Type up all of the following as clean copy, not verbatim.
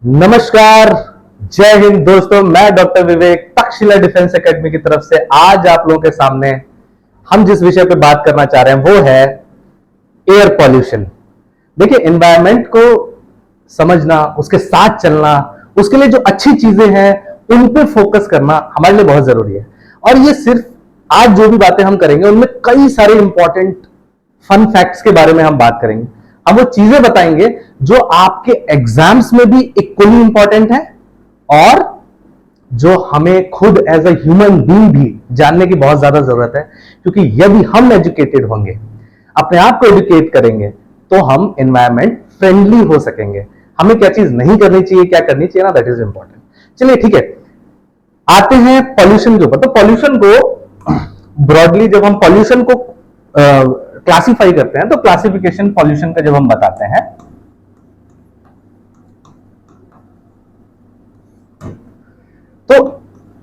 नमस्कार, जय हिंद दोस्तों। मैं डॉक्टर विवेक तक्षशिला डिफेंस एकेडमी की तरफ से आज आप लोगों के सामने हम जिस विषय पे बात करना चाह रहे हैं वो है एयर पॉल्यूशन। देखिए, एनवायरनमेंट को समझना, उसके साथ चलना, उसके लिए जो अच्छी चीजें हैं उन पे फोकस करना हमारे लिए बहुत जरूरी है। और ये सिर्फ आज जो भी बातें हम करेंगे उनमें कई सारे इंपॉर्टेंट फन फैक्ट्स के बारे में हम बात करेंगे। हम वो चीजें बताएंगे जो आपके एग्जाम्स में भी इक्वली इंपॉर्टेंट है और जो हमें खुद एज अ ह्यूमन बीइंग भी जानने की बहुत ज्यादा जरूरत है। क्योंकि यदि हम एजुकेटेड होंगे, अपने आप को एजुकेट करेंगे, तो हम एनवायरमेंट फ्रेंडली हो सकेंगे। हमें क्या चीज नहीं करनी चाहिए, क्या करनी चाहिए ना, दैट इज इंपॉर्टेंट। चलिए ठीक है, आते हैं पॉल्यूशन के ऊपर। तो पॉल्यूशन को ब्रॉडली जब हम पॉल्यूशन को क्लासिफाई करते हैं तो क्लासिफिकेशन पॉल्यूशन का जब हम बताते हैं तो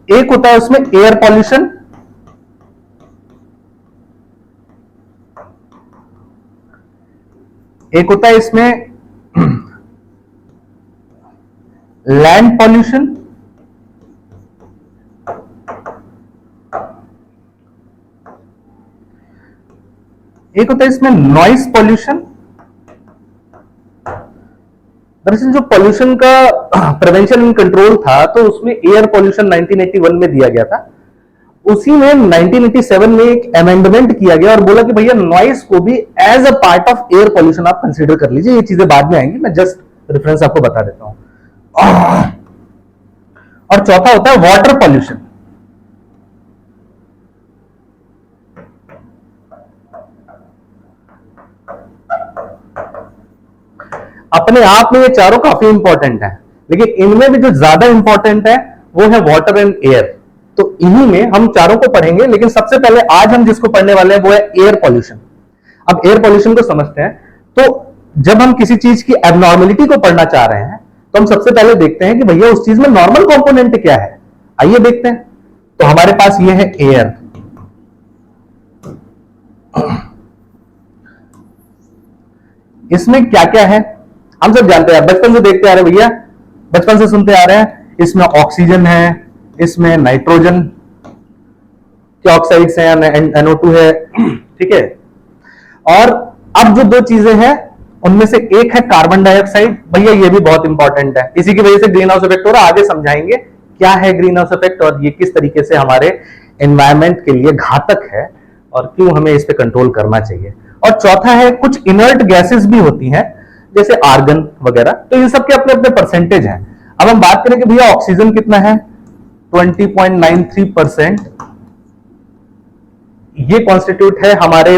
एक होता है उसमें एयर पॉल्यूशन, एक होता है इसमें लैंड पॉल्यूशन, एक होता है इसमें नॉइस पॉल्यूशन। दरअसल जो पॉल्यूशन का प्रिवेंशन एंड कंट्रोल था तो उसमें एयर पॉल्यूशन 1981 में दिया गया था। उसी में 1987 में एक अमेंडमेंट किया गया और बोला कि भैया नॉइस को भी as a part of air pollution आप कंसीडर कर लीजिए। ये चीजें बाद में आएंगी, मैं जस्ट रेफरेंस आपको बता देता हूं। और चौथा होता है वाटर पॉल्यूशन। अपने आप में ये चारों काफी इंपॉर्टेंट है, लेकिन इनमें भी जो ज्यादा इंपॉर्टेंट है वो है वाटर एंड एयर। तो इन्हीं में हम चारों को पढ़ेंगे, लेकिन सबसे पहले आज हम जिसको पढ़ने वाले हैं वो है एयर पॉल्यूशन। अब एयर पॉल्यूशन को समझते हैं तो जब हम किसी चीज की एबनॉर्मलिटी को पढ़ना चाह रहे हैं तो हम सबसे पहले देखते हैं कि भैया उस चीज में नॉर्मल कंपोनेंट क्या है। आइए देखते हैं। तो हमारे पास ये है एयर। इसमें क्या क्या है हम सब जानते हैं, बचपन से देखते आ रहे हैं भैया, बचपन से सुनते आ रहे हैं। इसमें ऑक्सीजन है, इसमें नाइट्रोजन के ऑक्साइड्स हैं, NO2 है, ठीक है। और अब जो दो चीजें हैं उनमें से एक है कार्बन डाइऑक्साइड। भैया ये भी बहुत इंपॉर्टेंट है, इसी की वजह से ग्रीन हाउस इफेक्ट हो रहा है। आगे समझाएंगे क्या है ग्रीन हाउस इफेक्ट और ये किस तरीके से हमारे एनवायरमेंट के लिए घातक है और क्यों हमें इस पे कंट्रोल करना चाहिए। और चौथा है कुछ इनर्ट गैसेस भी होती हैं जैसे आर्गन वगैरह, तो इन सब के अपने अपने परसेंटेज हैं। अब हम बात करें कि भैया ऑक्सीजन कितना है, 20.93%। ये कॉन्स्टिट्यूट है हमारे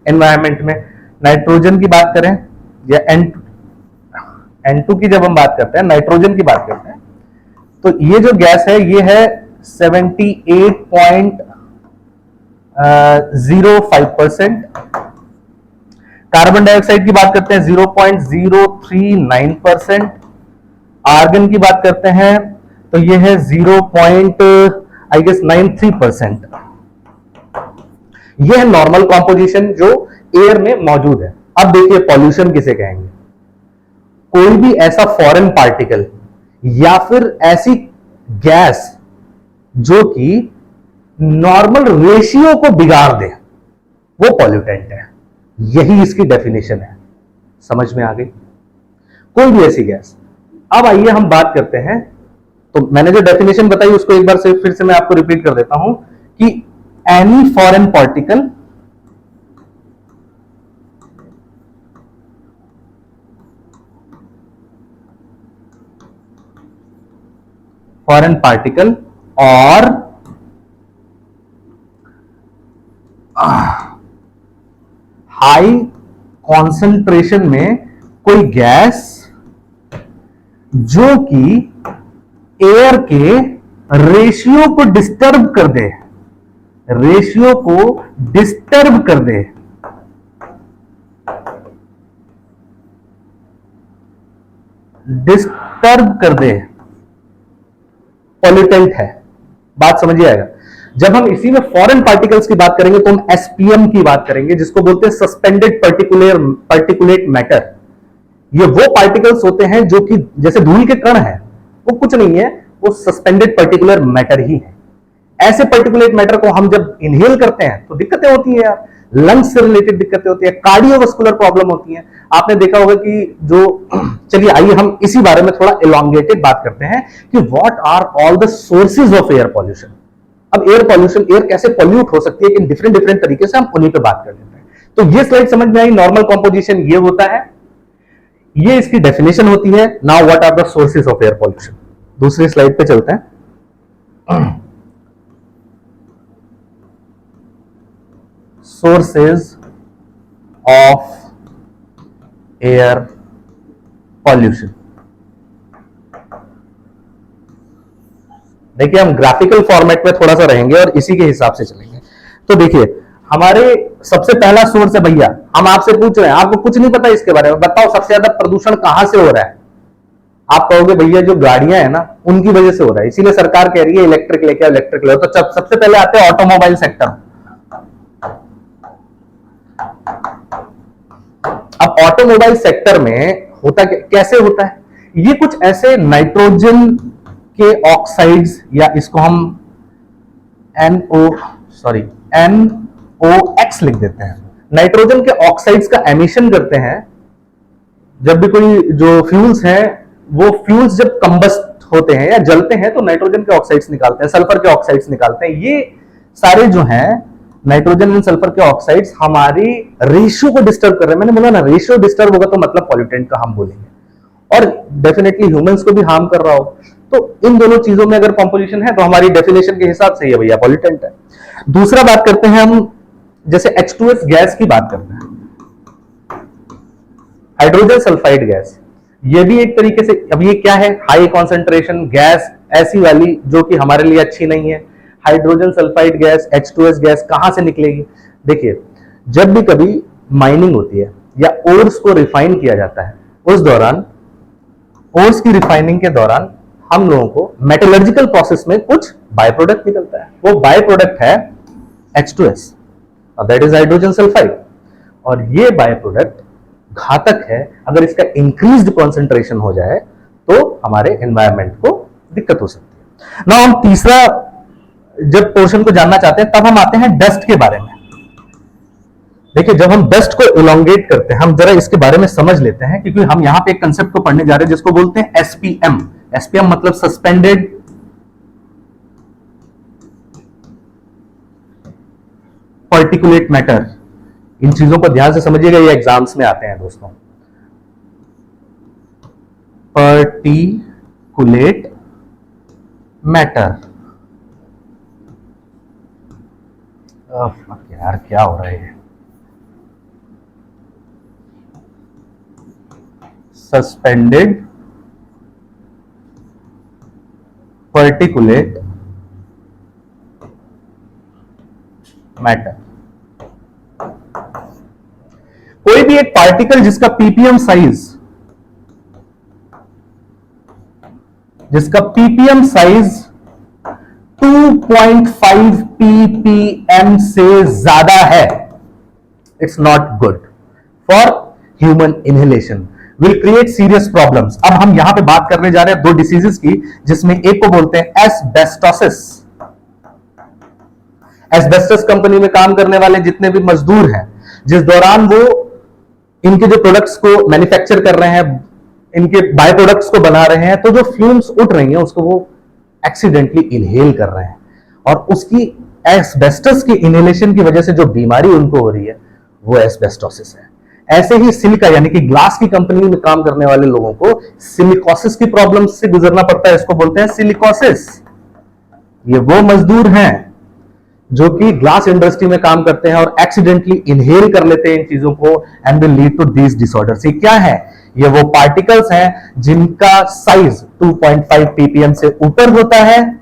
एनवायरमेंट में। नाइट्रोजन की बात करें या N2 की जब हम बात करते हैं, नाइट्रोजन की बात करते हैं, तो ये जो गैस है ये है 78.05%। कार्बन डाइऑक्साइड की बात करते हैं 0.039%। आर्गन की बात करते हैं तो ये है 0.93%। ये है नॉर्मल कॉम्पोजिशन जो एयर में मौजूद है। अब देखिए पॉल्यूशन किसे कहेंगे। कोई भी ऐसा फॉरेन पार्टिकल या फिर ऐसी गैस जो कि नॉर्मल रेशियो को बिगाड़ दे, वो पॉल्यूटेंट है। यही इसकी डेफिनेशन है। समझ में आ गई? कोई भी ऐसी गैस। अब आइए हम बात करते हैं। तो मैंने जो डेफिनेशन बताई उसको एक बार से फिर से मैं आपको रिपीट कर देता हूं कि एनी फॉरेन पार्टिकल और हाई कॉन्सेंट्रेशन में कोई गैस जो कि एयर के रेशियो को डिस्टर्ब कर दे, रेशियो को डिस्टर्ब कर दे, पॉल्यूटेंट है। बात समझिए आएगा। जब हम इसी में फॉरेन पार्टिकल्स की बात करेंगे तो हम एसपीएम की बात करेंगे, जिसको बोलते हैं सस्पेंडेड पर्टिकुलेट मैटर। ये वो पार्टिकल्स होते हैं जो कि जैसे धूल के कण है, वो कुछ नहीं है, वो सस्पेंडेड पर्टिकुलर मैटर ही है। ऐसे पर्टिकुलेट मैटर को हम जब इनहेल करते हैं तो दिक्कतें होती है यार, लंग्स से रिलेटेड दिक्कतें होती है, कार्डियोवास्कुलर प्रॉब्लम होती है। आपने देखा होगा कि जो चलिए आइए हम इसी बारे में थोड़ा एलोंगेटेड बात करते हैं कि what are all the sources of air pollution. अब एयर पॉल्यूशन, एयर कैसे पॉल्यूट हो सकती है कि डिफरेंट डिफरेंट तरीके से हम उन्हीं पे बात कर लेते हैं। तो ये स्लाइड समझ में आई, नॉर्मल कॉम्पोजिशन ये होता है, ये इसकी डेफिनेशन होती है। Now what are the sources of air pollution. दूसरी स्लाइड पे चलते हैं। Sources of air pollution. देखिए हम ग्राफिकल फॉर्मेट में थोड़ा सा रहेंगे और इसी के हिसाब से चलेंगे। तो देखिए हमारे सबसे पहला सोर्स है भैया, हम आपसे पूछ रहे हैं, आपको कुछ नहीं पता इसके बारे में, बताओ सबसे ज्यादा प्रदूषण कहां से हो रहा है। आप कहोगे भैया जो गाड़ियां हैं ना उनकी वजह से हो रहा है, इसीलिए सरकार कह रही है इलेक्ट्रिक लेके आओ, इलेक्ट्रिक ले आओ। तो सबसे पहले आते हैं ऑटोमोबाइल सेक्टर। अब ऑटोमोबाइल सेक्टर में होता कैसे होता है, ये कुछ ऐसे नाइट्रोजन के ऑक्साइड्स, या इसको हम NOx लिख देते हैं, नाइट्रोजन के ऑक्साइड्स का एमिशन करते हैं। जब भी कोई जो फ्यूल्स हैं, वो फ्यूल्स जब कंबस्ट होते हैं या जलते हैं तो नाइट्रोजन के ऑक्साइड्स निकालते हैं, सल्फर के ऑक्साइड्स निकालते हैं। ये सारे जो हैं नाइट्रोजन एंड सल्फर के ऑक्साइड्स हमारी रेशियो को डिस्टर्ब कर रहे हैं। मैंने बोला ना, रेशियो डिस्टर्ब होगा तो मतलब पॉल्यूटेंट का हम बोलेंगे, और डेफिनेटली ह्यूमंस को भी हार्म कर रहा हो। तो इन दोनों चीजों में अगर कॉम्पोजिशन है तो हमारी डेफिनेशन के हिसाब से ये भैया पॉल्यूटेंट है। दूसरा बात करते हैं हम, जैसे H2S गैस की बात करते हैं, हाइड्रोजन सल्फाइड गैस, ये भी एक तरीके से, अब ये क्या है, हाई कॉन्सेंट्रेशन गैस ऐसी वाली जो कि हमारे लिए अच्छी नहीं है। Hydrogen sulphide gas, H2S gas कहां से निकलेगी। देखिए जब भी कभी माइनिंग होती है या ओर्स को रिफाइन किया जाता है, उस दौरान ओर्स की रिफाइनिंग के दौरान हम लोगों को मेटलर्जिकल प्रोसेस में कुछ बाय प्रोडक्ट निकलता है। वो बाय प्रोडक्ट है H2S, that is hydrogen sulphide. और ये बाय प्रोडक्ट घातक है, अगर इसका इंक्रीज्ड कॉन्सेंट्रेशन हो जाए तो हमारे एनवायरमेंट को दिक्कत हो सकती है। ना हम तीसरा जब पोर्शन को जानना चाहते हैं तब हम आते हैं डस्ट के बारे में। देखिए जब हम डस्ट को इलोंगेट करते हैं, हम जरा इसके बारे में समझ लेते हैं, क्योंकि हम यहां पे एक कंसेप्ट को पढ़ने जा रहे हैं जिसको बोलते हैं एसपीएम। एसपीएम मतलब सस्पेंडेड पार्टिकुलेट मैटर। इन चीजों को ध्यान से समझिएगा, ये एग्जाम्स में आते हैं दोस्तों। पार्टिकुलेट मैटर, यार क्या हो रहा है, सस्पेंडेड पार्टिकुलेट मैटर। कोई भी एक पार्टिकल जिसका पीपीएम साइज 2.5 ppm से ज्यादा है, it's not good for human inhalation, will create serious problems. अब हम यहां पे बात करने जा रहे हैं दो डिसीजेस की, जिसमें एक को बोलते हैं एस्बेस्टोसिस। एस्बेस्टस कंपनी में काम करने वाले जितने भी मजदूर हैं, जिस दौरान वो इनके जो प्रोडक्ट्स को मैन्युफैक्चर कर रहे हैं, इनके बाय प्रोडक्ट्स को बना रहे हैं, तो जो फ्यूम्स उठ रही हैं उसको वो एक्सीडेंटली इनहेल कर रहे हैं, और उसकी एस्बेस्टस की इनहेलेशन की वजह से जो बीमारी उनको हो रही है वो एस्बेस्टोसिस है। ऐसे ही सिलिका यानी कि ग्लास की कंपनी में काम करने वाले लोगों को सिलिकोसिस की प्रॉब्लम से गुजरना पड़ता है, इसको बोलते हैं सिलिकोसिस। ये वो मजदूर हैं जो कि ग्लास इंडस्ट्री में काम करते हैं और एक्सीडेंटली इनहेल कर लेते हैं इन चीजों को, and will lead to these disorders. ये क्या है, ये वो पार्टिकल्स हैं जिनका साइज 2.5 ppm से ऊपर होता है,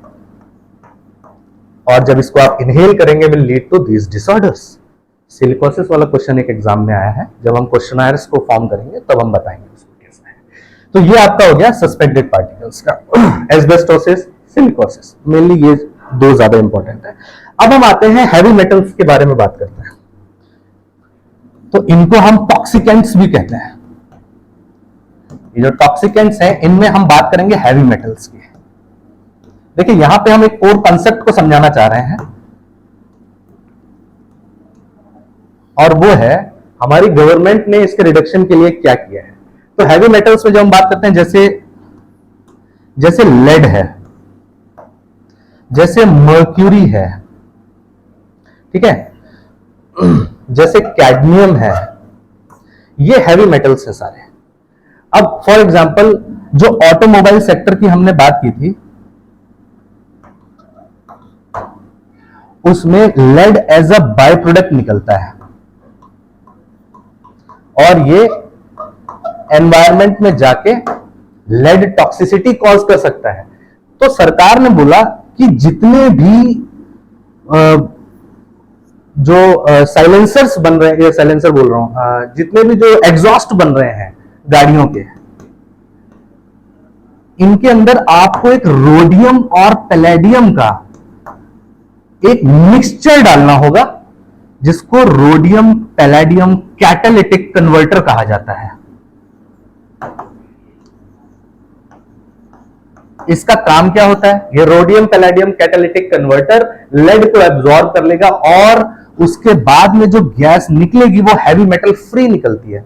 और जब इसको आप इनहेल करेंगे will lead to these disorders. Silicosis वाला क्वेश्चन एक एग्जाम में आया है, जब हम क्वेश्चनायर्स को फॉर्म करेंगे तब हम बताएंगे उसको कैसा है। तो ये आपका हो गया सस्पेंडेड पार्टिकल्स का, एस्बेस्टोसिस, सिलिकोसिस, मेनली ये दो ज्यादा इंपॉर्टेंट है। अब हम आते हैं हैवी मेटल्स के बारे में बात करते हैं, तो इनको हम टॉक्सिकेंट्स भी कहते हैं। ये जो टॉक्सिकेंट्स हैं इनमें हम बात करेंगे हैवी मेटल्स की। देखिए यहां पे हम एक कोर कंसेप्ट को समझाना चाह रहे हैं, और वो है हमारी गवर्नमेंट ने इसके रिडक्शन के लिए क्या किया है। तो हैवी मेटल्स में जब हम बात करते हैं, जैसे लेड है, जैसे मर्क्यूरी है, ठीक है, जैसे कैडमियम है, ये हैवी मेटल्स है सारे। अब फॉर एग्जांपल जो ऑटोमोबाइल सेक्टर की हमने बात की थी, उसमें lead as a by product निकलता है और ये एनवायरमेंट में जाके लेड टॉक्सिसिटी कॉज कर सकता है। तो सरकार ने बोला कि जितने भी जो साइलेंसर्स बन रहे हैं, साइलेंसर बोल रहा हूं, जितने भी जो एग्जॉस्ट बन रहे हैं गाड़ियों के, इनके अंदर आपको एक रोडियम और पैलेडियम का एक मिक्सचर डालना होगा, जिसको रोडियम पैलेडियम कैटालिटिक कन्वर्टर कहा जाता है। इसका काम क्या होता है? ये rhodium palladium catalytic converter lead को एब्जॉर्ब कर लेगा और उसके बाद में जो गैस निकलेगी वो हैवी मेटल फ्री निकलती है।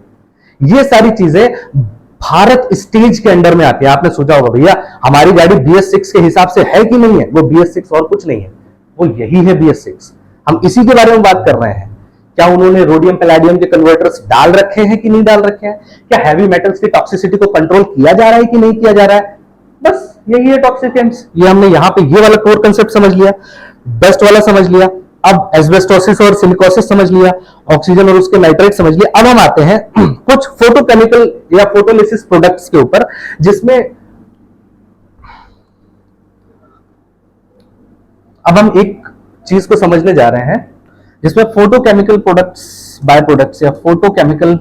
ये सारी चीजें भारत स्टेज के अंडर में आती है। आपने सोचा होगा भैया हमारी गाड़ी BS6 के हिसाब से है कि नहीं है? वो BS6 और कुछ नहीं है, वो यही है BS6। हम इसी के बारे में बात कर रहे हैं। क्या उन्होंने रोडियम पैलेडियम के कन्वर्टर्स डाल रखे हैं कि नहीं डाल रखे हैं? क्या हैवी मेटल्स की टॉक्सिसिटी को कंट्रोल किया जा रहा है कि नहीं किया जा रहा है? बस यही है टॉक्सिकेंट्स। ये हमने यहां पे ये वाला कोर कंसेप्ट समझ लिया, डस्ट वाला समझ लिया, अब एस्बेस्टोसिस और सिलिकोसिस समझ लिया, ऑक्सीजन और उसके नाइट्रेट समझ लिया। अब हम आते हैं कुछ फोटोकेमिकल या फोटोलिसिस प्रोडक्ट्स के ऊपर, जिसमें अब हम एक चीज को समझने जा रहे हैं जिसमें फोटोकेमिकल प्रोडक्ट्स, बाय प्रोडक्ट्स या फोटोकेमिकल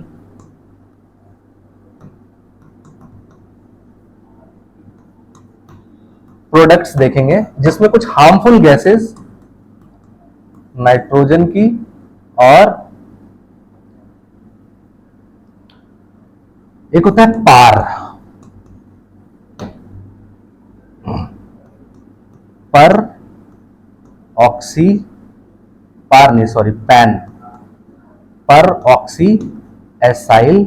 प्रोडक्ट्स देखेंगे, जिसमें कुछ हार्मफुल गैसेस नाइट्रोजन की और एक होता है पार, पर ऑक्सी, पार नहीं सॉरी पैन, पर oxy acyl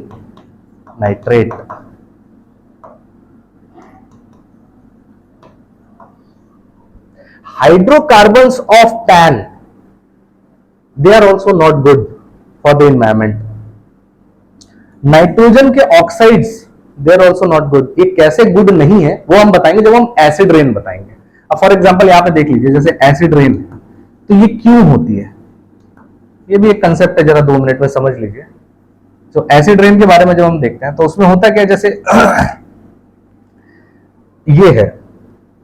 nitrate. Hydrocarbons of pan, they are also not good for the environment. Nitrogen के oxides, they are also not good। ये कैसे गुड नहीं है वो हम बताएंगे जब हम एसिड रेन बताएंगे। अब फॉर एग्जांपल यहाँ पे देख लीजिए, जैसे एसिड रेन, तो ये क्यों होती है? ये भी एक कंसेप्ट है, जरा 2 मिनट में समझ लीजिए। तो एसिड रेन के बारे में जब हम देखते हैं तो उसमें होता क्या, जैसे ये है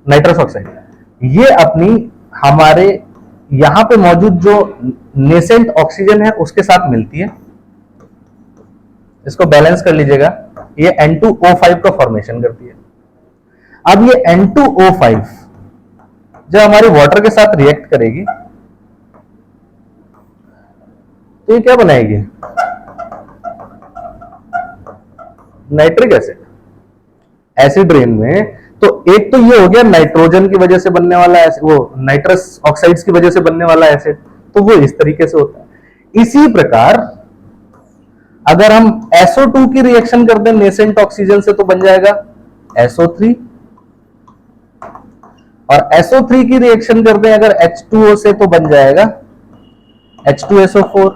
नाइट्रस ऑक्साइड, ये अपनी हमारे यहां पे मौजूद जो नेसेंट ऑक्सीजन है उसके साथ मिलती है। इसको बैलेंस कर लीजिएगा, ये N2O5 का फॉर्मेशन करती है। अब ये N2O5 जब हमारे वाटर के साथ रिएक्ट करेगी तो ये क्या बनाएगी? Nitric acid. एसिड रेन में तो एक तो ये हो गया नाइट्रोजन की वजह से बनने वाला एसिड, वो नाइट्रस ऑक्साइड्स की वजह से बनने वाला एसिड, तो वो इस तरीके से होता है। इसी प्रकार अगर हम SO2 की रिएक्शन कर दें नेसेंट ऑक्सीजन से तो बन जाएगा SO3, और SO3 की रिएक्शन कर दें अगर H2O से तो बन जाएगा H2SO4।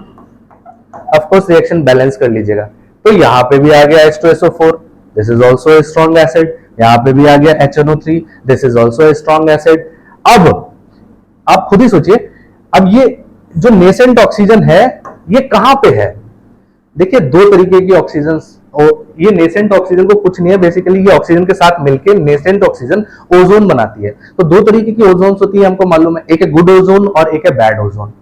Of course reaction balance कर लीजिएगा, तो यहां पे भी आ गया H2SO4, this is also a strong acid. यहां पे भी आ गया HNO3, this is also a strong acid. अब आप खुद ही सोचिए, अब ये जो नेसेंट ऑक्सीजन है ये कहां पे है? देखिए 2 तरीके की ऑक्सीजन, ये नेसेंट ऑक्सीजन को कुछ नहीं है, बेसिकली ये ऑक्सीजन के साथ मिलकर नेसेंट ऑक्सीजन ओजोन बनाती है। तो 2 तरीके की ओजोन होती है, हमको मालूम है, एक है गुड ओजोन और एक है बैड ओजोन।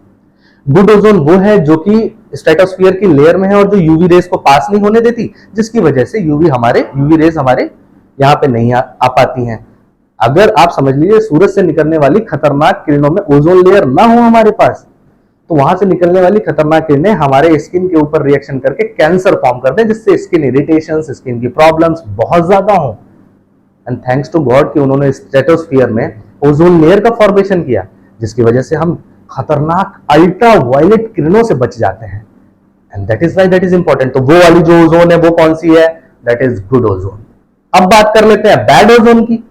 गुड ओजोन वो है जो कि स्ट्रेटोस्फीयर की लेयर में है और जो यूवी रेस को पास नहीं होने देती, जिसकी वजह से यूवी रेस हमारे यहां पे नहीं आ पाती हैं। अगर आप समझ लीजिए सूरज से निकलने वाली खतरनाक किरणों में ओजोन लेयर ना हो हमारे पास, तो वहां से निकलने वाली खतरनाक किरणें हमारे स्किन के ऊपर रिएक्शन करके कैंसर फॉर्म करते हैं, जिससे स्किन इरिटेशन, स्किन की प्रॉब्लम्स बहुत ज्यादा हो। एंड थैंक्स टू गॉड कि उन्होंने स्ट्रेटोस्फीयर में ओजोन लेयर का फॉर्मेशन किया, जिसकी वजह से हम खतरनाक अल्ट्रा वायलेट किरणों से बच जाते हैं। And that is why that is important. तो वो वाली जो ओजोन है वो कौन सी है? That is good ozone. अब बात कर लेते हैं बैड ओजोन की।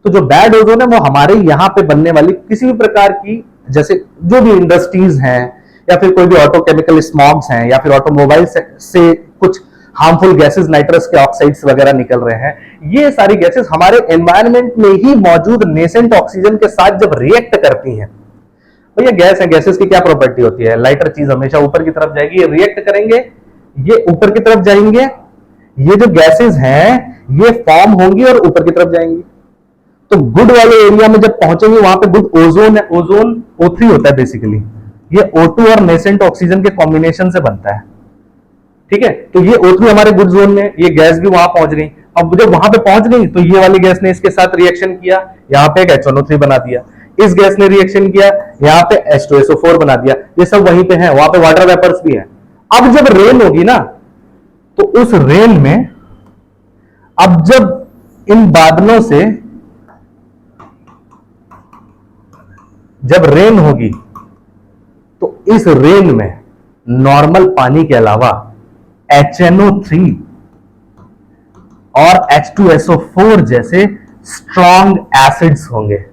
तो जो बैड ओजोन है वो हमारे यहां पे बनने वाली किसी भी प्रकार की, जैसे जो भी इंडस्ट्रीज हैं या फिर कोई भी ऑटोकेमिकल स्मॉग्स हैं या फिर ऑटोमोबाइल से कुछ हार्मफुल गैसेस, नाइट्रस के ऑक्साइड्स वगैरह निकल रहे हैं, ये सारी गैसेस हमारे एनवायरनमेंट में ही मौजूद नेसेंट ऑक्सीजन के साथ जब रिएक्ट करती हैं, तो ये गैस है, गैसेस की क्या प्रॉपर्टी होती है? लाइटर चीज हमेशा ऊपर की तरफ जाएगी, ये रिएक्ट करेंगे, ये ऊपर की तरफ जाएंगे, ये जो गैसेस हैं ये फॉर्म होंगी और ऊपर की तरफ जाएंगी। तो गुड वाले एरिया में जब पहुंचेंगे वहां पे गुड ओजोन है, ओजोन O3 होता है बेसिकली, ये O2 और नेसेंट ऑक्सीजन के कॉम्बिनेशन से बनता है, ठीक है। तो ये O3 हमारे गुड जोन में, ये गैस भी वहां पहुंच गई। अब जब वहां पे पहुंच गई तो ये वाली गैस ने इसके साथ रिएक्शन किया, यहां पे एक H1O3 बना दिया, इस गैस ने रिएक्शन किया, यहां पे H2SO4 बना दिया, ये सब वहीं पे है, वहां पे वाटर वेपर्स भी है। अब जब रेन होगी ना, तो उस रेन में, अब जब इन बादलों से जब रेन होगी तो इस रेन में नॉर्मल पानी के अलावा HNO3 और H2SO4 जैसे स्ट्रॉन्ग एसिड्स होंगे।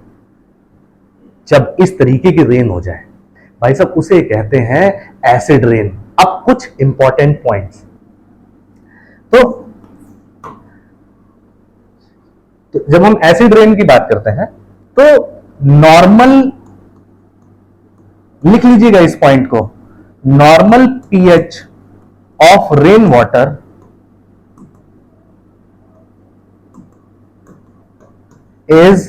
जब इस तरीके की रेन हो जाए भाई साहब, उसे कहते हैं एसिड रेन। अब कुछ इंपॉर्टेंट पॉइंट्स, तो जब हम एसिड रेन की बात करते हैं तो नॉर्मल, लिख लीजिएगा इस पॉइंट को, normal pH of rain water is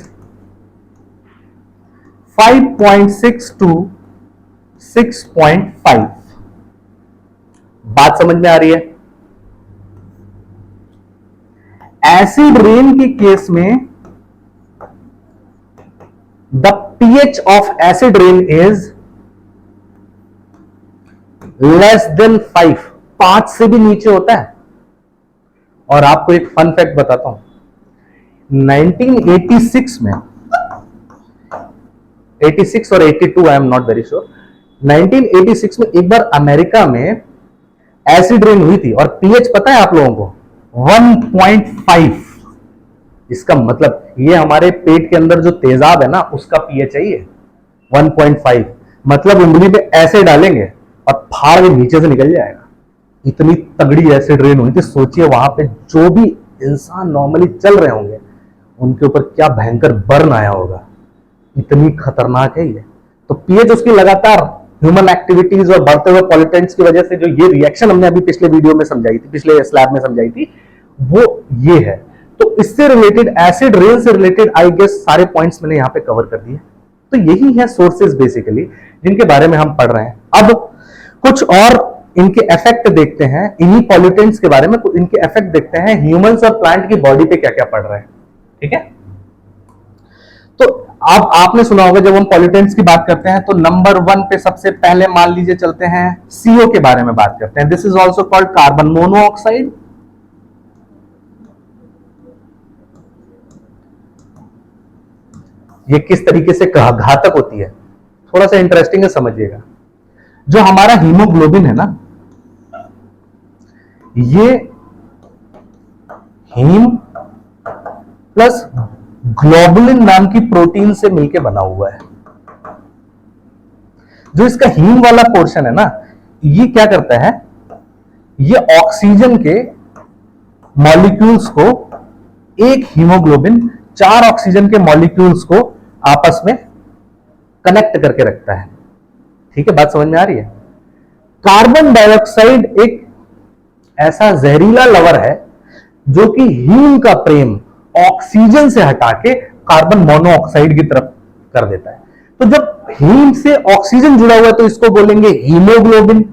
5.6 to 6.5। बात समझ में आ रही है? एसिड रेन के केस में the pH of acid rain is less than 5, 5 से भी नीचे होता है। और आपको एक फन फैक्ट बताता हूं, 1986 में, 86 और 82 I am not very sure, 1986 में एक बार अमेरिका में एसिड रेन हुई थी और पीएच पता है आप लोगों को? 1.5। इसका मतलब ये हमारे पेट के अंदर जो तेजाब है ना, उसका पीएच है ये 1.5। मतलब उंगली पे ऐसे डालेंगे और फाड़ के नीचे से निकल जाएगा। इतनी तगड़ी एसिड रेन हुई थी। सोचिए वहां पे जो भी इंसान नॉर्मली चल रहे होंगे उनके ऊपर क्या भयंकर बर्न आया होगा, इतनी खतरनाक है ये। तो पीएच उसकी लगातार ह्यूमन एक्टिविटीज और बढ़ते हुए पॉल्यूटेंट्स की वजह से जो ये रिएक्शन हमने अभी पिछले वीडियो में समझाई थी, पिछले स्लैब में समझाई थी, वो ये है। तो इससे रिलेटेड, एसिड रेन से रिलेटेड आई गेस सारे पॉइंट्स मैंने यहां पे कवर कर दिए। तो यही है सोर्सेज बेसिकली जिनके बारे में हम पढ़ रहे हैं। अब कुछ और इनके इफेक्ट देखते हैं, इन्हीं पॉल्यूटेंट्स के बारे में इनके इफेक्ट देखते हैं ह्यूमंस और प्लांट की बॉडी पे क्या क्या पड़ रहा है, ठीक है। तो अब आपने सुना होगा जब हम पॉल्यूटेंट्स की बात करते हैं तो नंबर 1 पे सबसे पहले मान लीजिए चलते हैं CO के बारे में बात करते हैं। This is also called carbon monoxide. ये किस तरीके से घातक होती है, थोड़ा सा इंटरेस्टिंग है, समझिएगा। जो हमारा हीमोग्लोबिन है ना, ये हीम प्लस ग्लोबुलिन नाम की प्रोटीन से मिलकर बना हुआ है। जो इसका हीम वाला पोर्शन है ना, ये क्या करता है, ये ऑक्सीजन के मॉलिक्यूल्स को, एक हीमोग्लोबिन 4 ऑक्सीजन के मॉलिक्यूल्स को आपस में कनेक्ट करके रखता है, ठीक है। बात समझ में आ रही है? कार्बन डाइऑक्साइड एक ऐसा जहरीला लवर है जो कि हीम का प्रेम ऑक्सीजन से हटा के कार्बन मोनोऑक्साइड की तरफ कर देता है। तो जब हीम से ऑक्सीजन जुड़ा हुआ है तो इसको बोलेंगे हीमोग्लोबिन।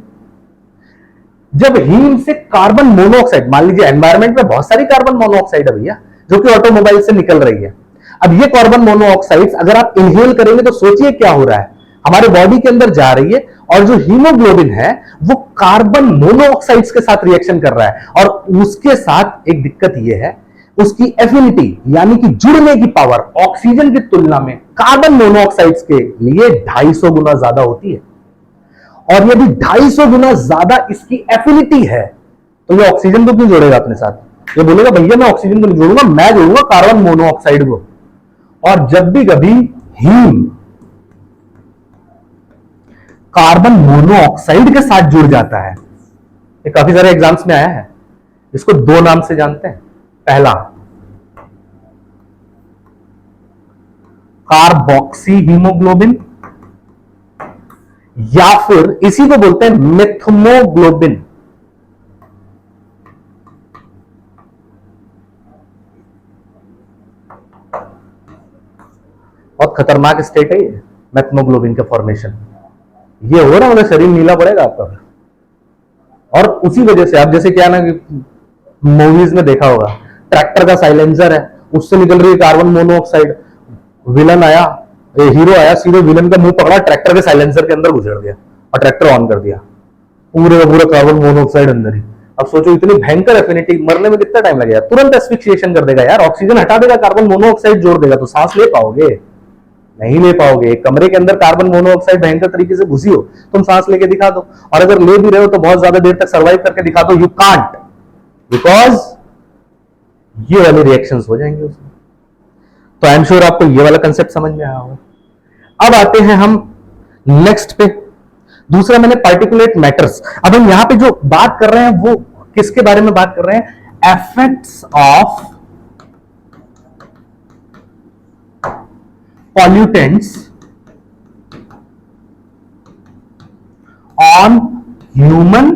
जब हीम से कार्बन मोनोऑक्साइड, मान लीजिए एनवायरमेंट में बहुत सारी कार्बन मोनोऑक्साइड है भैया जो कि ऑटोमोबाइल से निकल रही है। अब ये कार्बन मोनोऑक्साइड्स अगर आप इनहेल करेंगे तो सोचिए क्या हो रहा है, हमारे बॉडी के अंदर जा रही है, और जो हीमोग्लोबिन है वो कार्बन मोनोऑक्साइड्स के साथ रिएक्शन कर रहा है, और उसके साथ एक दिक्कत यह है, उसकी एफिनिटी यानी कि जुड़ने की पावर ऑक्सीजन की तुलना में कार्बन मोनोऑक्साइड्स के लिए 250 गुना ज्यादा होती है। और यदि 250 गुना ज्यादा इसकी एफिनिटी है, तो ये ऑक्सीजन को क्यों जोड़ेगा अपने साथ? ये बोलेगा भैया मैं ऑक्सीजन को नहीं जोड़ूंगा, मैं जोड़ूंगा कार्बन मोनोऑक्साइड को। और जब भी कभी हीम कार्बन मोनोऑक्साइड के साथ जुड़ जाता है, ये काफी सारे एग्जाम्स में आया है, इसको दो नाम से जानते हैं। पहला कार्बोक्सी हीमोग्लोबिन, या फिर इसी को बोलते हैं मिथमोग्लोबिन। बहुत खतरनाक स्टेट है ये मेथमोग्लोबिन का फॉर्मेशन। ये हो रहा है, शरीर नीला पड़ेगा आपका। और उसी वजह से आप जैसे क्या ना कि मूवीज में देखा होगा, ट्रैक्टर का साइलेंसर है, उससे निकल रही है कार्बन मोनोऑक्साइड, विलन आया, हीरो आया, सीधे विलन का मुंह पकड़ा, ट्रैक्टर के साइलेंसर के अंदर घुसड़ गया और ट्रैक्टर ऑन कर दिया, पूरे का पूरा कार्बन मोनोऑक्साइड अंदर ही। अब सोचो इतनी भयंकर एफिनिटी, मरने में कितना टाइम लगेगा? तुरंत एस्फिक्सिएशन कर देगा यार, ऑक्सीजन हटा देगा, कार्बन मोनोऑक्साइड जोड़ देगा, तो सांस ले पाओगे? नहीं ले पाओगे। कमरे के अंदर कार्बन मोनोऑक्साइड भयंकर तरीके से घुसी हो, तुम सांस लेके दिखा दो, और अगर ले भी रहे हो तो बहुत ज्यादा देर तक सर्वाइव करके दिखा दो, यू कांट, बिकॉज ये वाले रिएक्शंस हो जाएंगे उसमें। तो आई एम श्योर आपको ये वाला कंसेप्ट समझ में आया होगा। अब आते हैं हम नेक्स्ट पे, दूसरा मैंने पार्टिकुलेट मैटर्स। अब हम यहां पे जो बात कर रहे हैं वो किसके बारे में बात कर रहे हैं? Effects of pollutants on human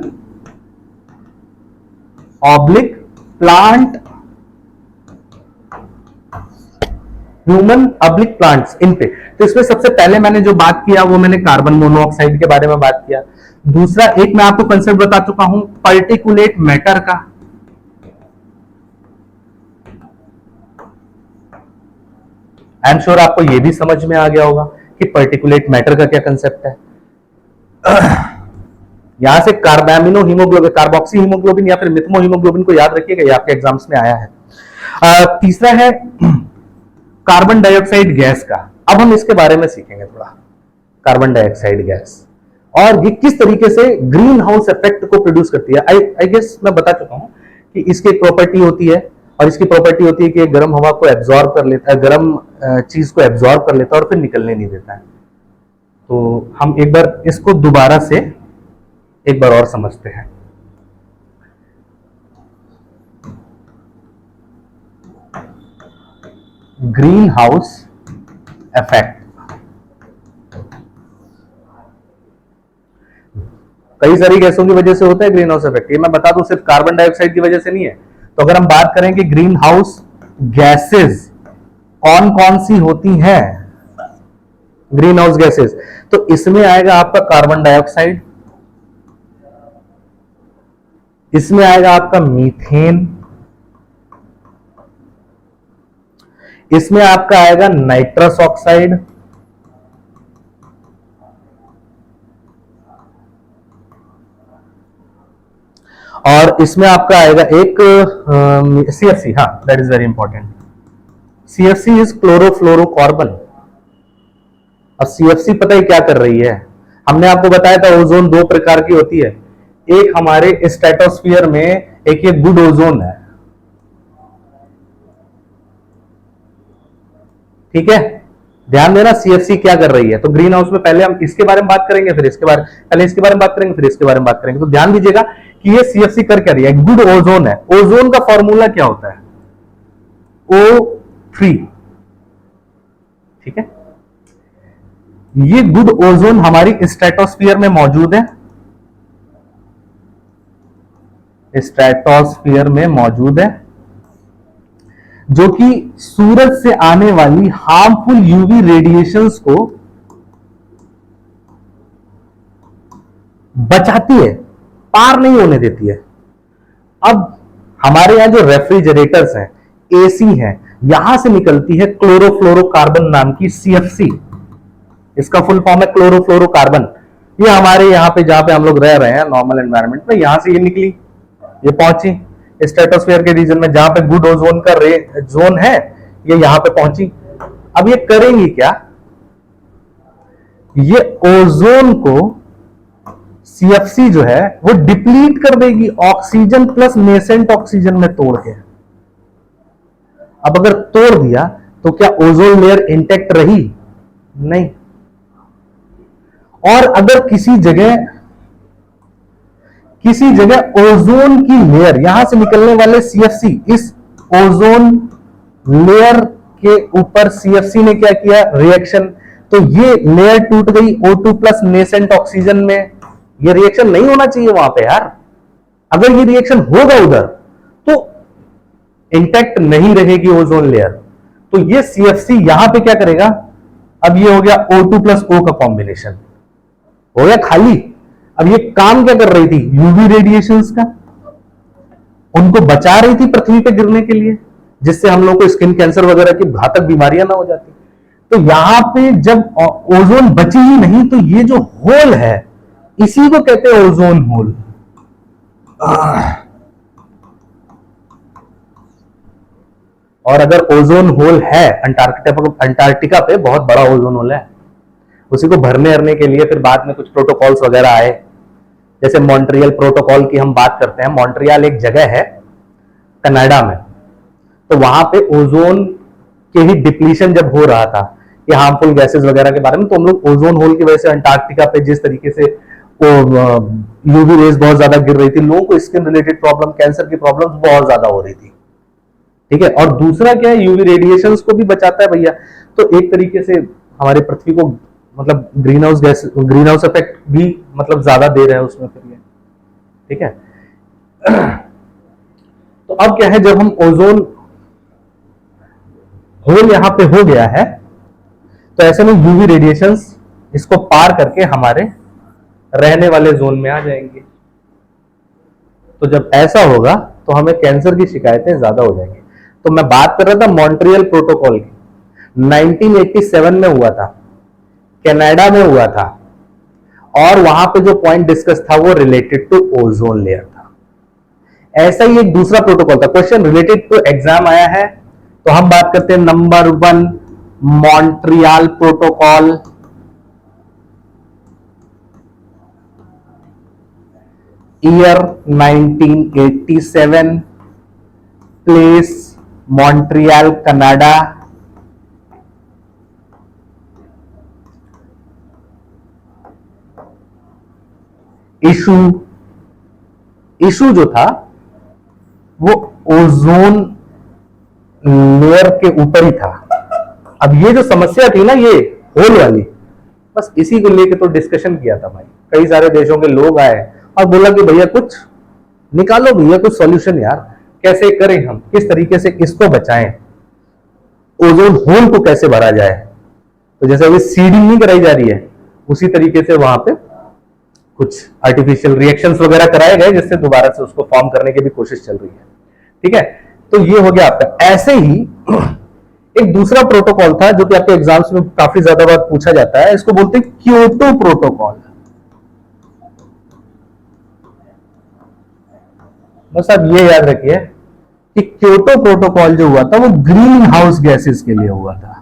oblique plant, human oblique plants, इन पे। तो इसमें सबसे पहले मैंने जो बात किया वो मैंने कार्बन मोनोऑक्साइड के बारे में बात किया। दूसरा एक मैं आपको कंसेप्ट बता चुका हूं पार्टिकुलेट मैटर का। आई एम श्योर आपको यह भी समझ में आ गया होगा कि पार्टिकुलेट मैटर का क्या कंसेप्ट है। यहां से कार्बामिनो हीमोग्लोबिन, कार्बोक्सी हीमोग्लोबिन या फिर मिथमो हीमोग्लोबिन को याद रखिएगा, ये आपके एग्जाम्स में आया है। तीसरा है कार्बन डाइऑक्साइड गैस का। अब हम इसके बारे में सीखेंगे थोड़ा, कार्बन डाइऑक्साइड गैस और ये किस तरीके से ग्रीन हाउस इफेक्ट को प्रोड्यूस करती है। आई गेस मैं बता चुका हूं कि इसकी एक प्रॉपर्टी होती है, और इसकी प्रॉपर्टी होती है कि गर्म हवा को एब्जॉर्ब कर लेता है, गर्म चीज को एब्जॉर्ब कर लेता है और फिर निकलने नहीं देता है। तो हम एक बार इसको दोबारा से एक बार और समझते हैं। ग्रीन हाउस इफेक्ट कई सारी गैसों की वजह से होता है ग्रीन हाउस इफेक्ट। ये मैं बता दूं सिर्फ कार्बन डाइऑक्साइड की वजह से नहीं है। तो अगर हम बात करें कि ग्रीन हाउस गैसेस कौन कौन सी होती हैं, ग्रीन हाउस गैसेस, तो इसमें आएगा आपका कार्बन डाइऑक्साइड, इसमें आएगा आपका मीथेन, इसमें आपका आएगा नाइट्रस ऑक्साइड, और इसमें आपका आएगा एक सीएफसी। हाँ, that is very important. CFC is chlorofluorocarbon. अब सीएफसी पता ही क्या कर रही है? हमने आपको बताया था ओजोन दो प्रकार की होती है, एक हमारे स्ट्रेटोस्फीयर में, एक ये गुड ओजोन है, ठीक है। ध्यान देना सीएफसी क्या कर रही है। तो ग्रीन हाउस में पहले हम इसके बारे में बात करेंगे, फिर इसके बारे पहले इसके बारे में बात करेंगे, फिर इसके बारे में बात करेंगे। तो ध्यान दीजिएगा कि ये सीएफसी कर क्या रही है, गुड ओजोन है। ओजोन का फॉर्मूला क्या होता है? O3, ठीक है। ये गुड ओजोन हमारी स्ट्रेटोस्फीयर में मौजूद है, स्ट्रेटोस्फीयर में मौजूद है, जो कि सूरज से आने वाली हार्मफुल यूवी रेडिएशंस को बचाती है, पार नहीं होने देती है। अब हमारे यहां जो रेफ्रिजरेटर्स हैं, एसी हैं, यहां से निकलती है क्लोरोफ्लोरोकार्बन नाम की सीएफसी। इसका फुल फॉर्म है क्लोरोफ्लोरोकार्बन। ये हमारे यहाँ पे जहां पे हम लोग रह रहे हैं नॉर्मल एनवायरनमेंट में, यहां से ये निकली, ये पहुंची स्ट्रेटोस्फीयर के रीजन में जहां पे गुड ओजोन का जोन है, ये यहां पे पहुंची। अब ये करेंगी क्या, ये ओजोन को सीएफसी जो है वो डिप्लीट कर देगी ऑक्सीजन प्लस नेसेंट ऑक्सीजन में तोड़ के। अब अगर तोड़ दिया तो क्या ओजोन लेयर इंटैक्ट रही? नहीं। और अगर किसी जगह ओजोन की लेयर, यहां से निकलने वाले सीएफसी, इस ओजोन लेयर के ऊपर सीएफसी ने क्या किया, रिएक्शन, तो ये लेयर टूट गई O2 प्लस नेसेंट ऑक्सीजन में। ये रिएक्शन नहीं होना चाहिए वहां पे यार। अगर ये रिएक्शन होगा उधर तो इंटैक्ट नहीं रहेगी ओजोन लेयर। तो ये सीएफसी यहां पे क्या करेगा, अब ये हो गया O2 प्लस O का कॉम्बिनेशन, हो गया खाली। अब ये काम क्या कर रही थी, यूवी रेडिएशंस का, उनको बचा रही थी पृथ्वी पे गिरने के लिए, जिससे हम लोग को स्किन कैंसर वगैरह की घातक बीमारियां ना हो जाती। तो यहां पे जब ओजोन बची ही नहीं, तो ये जो होल है इसी को कहते हैं ओजोन होल। और अगर ओजोन होल है अंटार्कटिका पे बहुत बड़ा ओजोन होल है, उसी को भरने के लिए फिर बाद में कुछ प्रोटोकॉल्स वगैरह आए, जैसे मॉन्ट्रियल प्रोटोकॉल की हम बात करते हैं। मॉन्ट्रियल एक जगह है कनाडा में, तो वहां पे ओजोन के ही डिप्लीशन जब हो रहा था, ये हार्मफुल गैसेस वगैरह के बारे में, तो हम लोग ओजोन होल की वजह से अंटार्कटिका पे जिस तरीके से यूवी रेज बहुत ज्यादा गिर रही थी, लोगों को स्किन रिलेटेड प्रॉब्लम, कैंसर की प्रॉब्लम बहुत ज्यादा हो रही थी। ठीक है, और दूसरा क्या है, यूवी रेडिएशंस को भी बचाता है भैया। तो एक तरीके से हमारे पृथ्वी को मतलब ग्रीन हाउस इफेक्ट भी मतलब ज्यादा दे रहे हैं उसमें फिर ये। ठीक है, तो अब क्या है, जब हम ओजोन होल यहां पे हो गया है, तो ऐसे में यूवी रेडिएशंस इसको पार करके हमारे रहने वाले जोन में आ जाएंगे। तो जब ऐसा होगा तो हमें कैंसर की शिकायतें ज्यादा हो जाएंगी। तो मैं बात कर रहा था मॉन्ट्रियल प्रोटोकॉल की, 1987 में हुआ था, कनाडा में हुआ था, और वहां पे जो पॉइंट डिस्कस था वो रिलेटेड टू ओजोन लेयर था। ऐसा ही एक दूसरा प्रोटोकॉल था, क्वेश्चन रिलेटेड टू एग्जाम आया है, तो हम बात करते हैं number 1 Montreal protocol. Year 1987, place Montreal Canada. Issue जो था वो ओजोन लेयर के ऊपर ही था। अब ये जो समस्या थी ना, ये होल वाली, बस इसी को लेके तो डिस्कशन किया था भाई। कई सारे देशों के लोग आए और बोला कि भैया कुछ निकालो, भैया कुछ सॉल्यूशन यार, कैसे करें हम, किस तरीके से इसको बचाएं, ओजोन होल को कैसे भरा जाए। तो जैसे अभी सीडिंग नहीं कराई जा रही है, उसी तरीके से वहां पे कुछ आर्टिफिशियल रिएक्शंस वगैरह कराए गए, जिससे दोबारा से उसको फॉर्म करने की भी कोशिश चल रही है। ठीक है, तो ये हो गया आपका। ऐसे ही एक दूसरा प्रोटोकॉल था जो कि आपके एग्जाम्स में काफी ज्यादा बार पूछा जाता है, इसको बोलते हैं क्योटो प्रोटोकॉल। बस आप ये याद रखिए कि क्योटो प्रोटोकॉल जो हुआ था वो ग्रीन हाउस गैसेस के लिए हुआ था।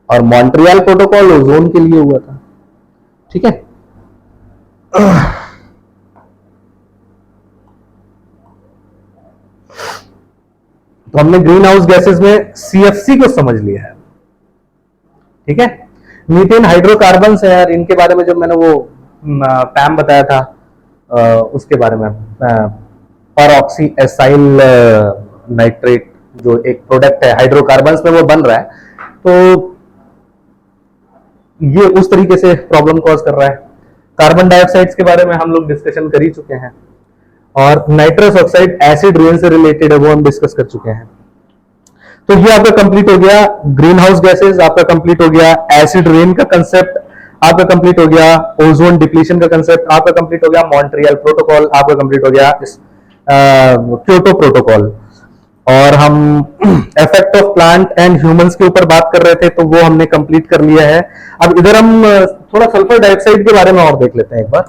और मॉन्ट्रियल प्रोटोकॉल ओजोन के लिए हुआ था। ठीक है, तो हमने ग्रीन हाउस गैसेस में सीएफसी को समझ लिया है। ठीक है, मीथेन हाइड्रोकार्बन है यार, इनके बारे में जब मैंने वो पैम बताया था उसके बारे में, परऑक्सी एसाइल नाइट्रेट जो एक प्रोडक्ट है हाइड्रोकार्बन्स में वो बन रहा है, तो ये उस तरीके से प्रॉब्लम कॉज कर रहा है। कार्बन डाइऑक्साइड के बारे में हम लोग डिस्कशन कर ही चुके हैं, और नाइट्रस ऑक्साइड एसिड रेन से रिलेटेड है, वो हम डिस्कस कर चुके हैं। तो ये आपका कंप्लीट हो गया ग्रीन हाउस गैसेस, आपका कंप्लीट हो गया एसिड रेन का कंसेप्ट, आपका कंप्लीट हो गया ओजोन डिप्लीशन का कंसेप्ट, आपका कंप्लीट हो गया मॉन्ट्रियल प्रोटोकॉल, आपका कंप्लीट हो गया क्योटो प्रोटोकॉल। और हम effect of plant and humans के ऊपर बात कर रहे थे, तो वो हमने कंप्लीट कर लिया है। अब इधर हम थोड़ा सल्फर डाइऑक्साइड के बारे में और देख लेते हैं एक बार।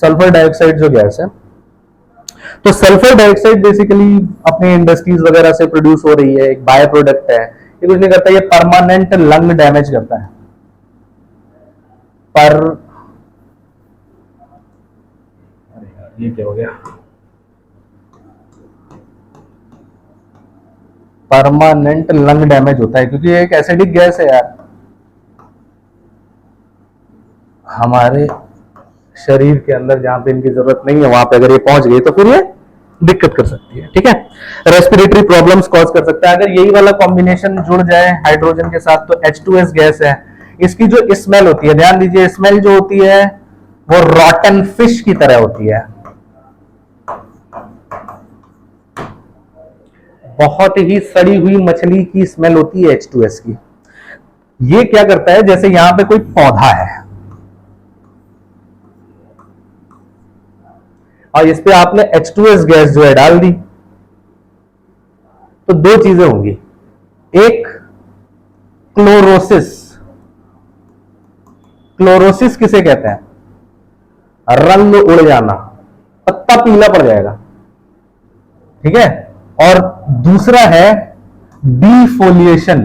सल्फर डाइऑक्साइड जो गैस है, तो सल्फर डाइऑक्साइड बेसिकली अपने इंडस्ट्रीज वगैरह से प्रोड्यूस हो रही है, एक बाय प्रोडक्ट है। ये कुछ नहीं करता, ये परमानेंट लंग डैमेज करता है। पर ये क्या हो गया, परमानेंट लंग डैमेज होता है क्योंकि ये एक एसिडिक गैस है यार। हमारे शरीर के अंदर जहां पे इनकी जरूरत नहीं है वहां पे अगर ये पहुंच गई तो फिर ये दिक्कत कर सकती है, ठीक है। रेस्पिरेटरी प्रॉब्लम्स कॉज कर सकता है। अगर यही वाला कॉम्बिनेशन जुड़ जाए हाइड्रोजन के साथ तो H2S गैस है। इसकी जो स्मेल होती है, ध्यान दीजिए, स्मेल जो होती है वो रॉटन फिश की तरह होती है। बहुत ही सड़ी हुई मछली की स्मेल होती है H2S की। ये क्या करता है, जैसे यहां पे कोई पौधा है और इस पे आपने H2S गैस जो है डाल दी, तो दो चीजें होंगी। एक क्लोरोसिस। क्लोरोसिस किसे कहते हैं? रंग उड़ जाना, पत्ता पीला पड़ जाएगा, ठीक है। और दूसरा है डिफोलिएशन।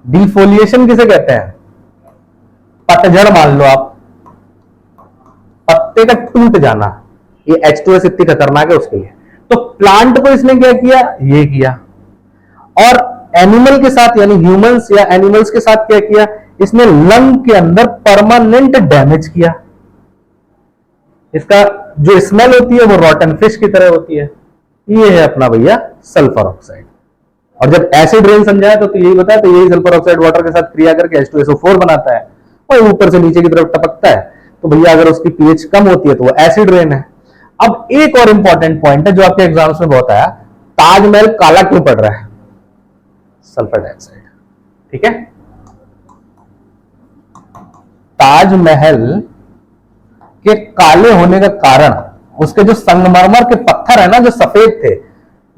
डिफोलिएशन किसे कहते हैं? पतझड़ मान लो आप, पत्ते का टूट जाना। ये H2S इतनी खतरनाक है उसके लिए। तो प्लांट को इसने क्या किया? ये किया। और एनिमल के साथ यानी ह्यूमंस या एनिमल्स के साथ क्या किया? इसने लंग के अंदर परमानेंट डैमेज किया। इसका जो स्मेल होती है वो रॉटन फिश की तरह होती है। ये है अपना भैया सल्फर ऑक्साइड। और जब एसिड रेन समझाया तो यही बताया, तो यही सल्फर ऑक्साइड वाटर के साथ क्रिया करके H2SO4 बनाता है और ऊपर से नीचे की तरफ टपकता है। तो भैया अगर उसकी पीएच कम होती है तो वो एसिड रेन है। अब एक और इंपॉर्टेंट पॉइंट है जो आपके एग्जाम्स में बहुत आया, ताजमहल काला क्यों पड़ रहा है? सल्फर डाइऑक्साइड, ठीक है। ताजमहल के काले होने का कारण उसके जो संगमरमर के पत्थर है ना, जो सफेद थे,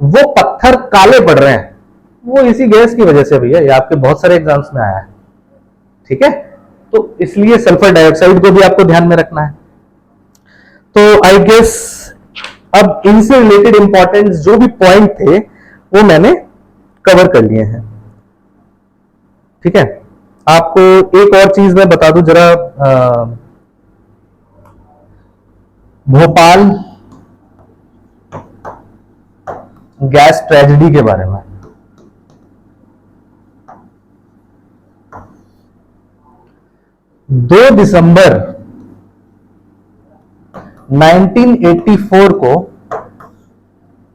वो पत्थर काले पड़ रहे हैं, वो इसी गैस की वजह से भैया। ये आपके बहुत सारे एग्जाम्स में आया है, ठीक है। तो इसलिए सल्फर डाइऑक्साइड को भी आपको ध्यान में रखना है। तो आई गेस अब इनसे रिलेटेड इंपॉर्टेंट जो भी पॉइंट थे वो मैंने कवर कर लिए हैं, ठीक है। आपको एक और चीज मैं बता दूं जरा, भोपाल गैस ट्रेजेडी के बारे में। 2 दिसंबर 1984 को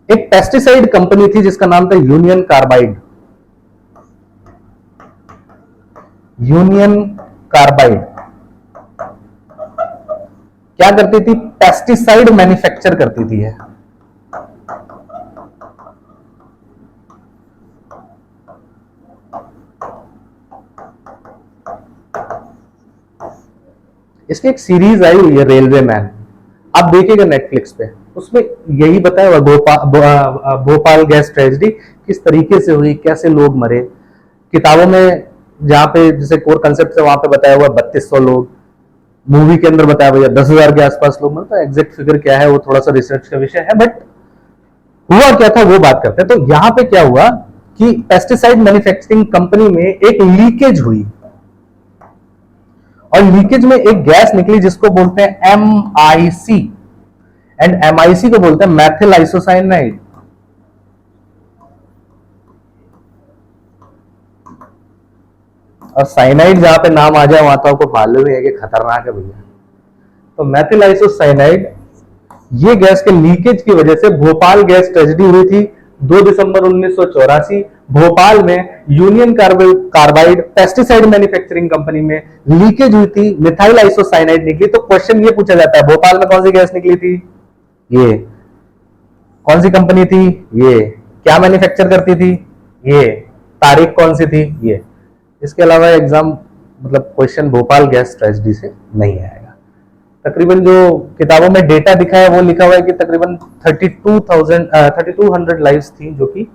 एक पेस्टिसाइड कंपनी थी जिसका नाम था यूनियन कार्बाइड। यूनियन कार्बाइड क्या करती थी? पेस्टिसाइड मैन्युफैक्चर करती थी। है इसकी एक सीरीज आई हुई है रेलवे मैन, आप देखिएगा नेटफ्लिक्स पे, उसमें यही बताया हुआ भोपाल गैस ट्रेजेडी किस तरीके से हुई, कैसे लोग मरे। किताबों में जहां पे जैसे कोर कंसेप्ट है वहां पे बताया हुआ 3200 लोग, मूवी के अंदर बताया भैया 10,000 के आसपास लोग मरे। तो एग्जैक्ट फिगर क्या है वो थोड़ा सा रिसर्च का विषय है, बट हुआ क्या था वो बात करते हैं। तो यहां पे क्या हुआ कि पेस्टिसाइड मैन्युफैक्चरिंग कंपनी में एक लीकेज हुई और लीकेज में एक गैस निकली जिसको बोलते हैं MIC, एंड MIC को बोलते हैं मैथिल आइसोसाइनाइड। और साइनाइड जहां पे नाम आ जाए वहां तो आपको मालूम ही है कि खतरनाक है भैया। तो मैथिल आइसोसाइनाइड, ये गैस के लीकेज की वजह से भोपाल गैस ट्रेजेडी हुई थी 2 दिसंबर 1984। भोपाल में union carbide pesticide manufacturing company में लीकेज हुई थी, मिथाइल आइसोसाइनाइड निकली। तो क्वेश्चन ये पूछा जाता है, भोपाल में कौन सी गैस निकली थी? ये। कौन सी कंपनी थी? ये। क्या मैन्युफैक्चर करती थी? ये। तारीख कौन सी थी? ये। इसके अलावा एग्जाम मतलब क्वेश्चन भोपाल गैस ट्रेजेडी से नहीं आएगा, तकरीबन जो किताबों में डेटा दिखा है वो लिखा हुआ है कि तकरीबन 3200 लाइव्स थी जो कि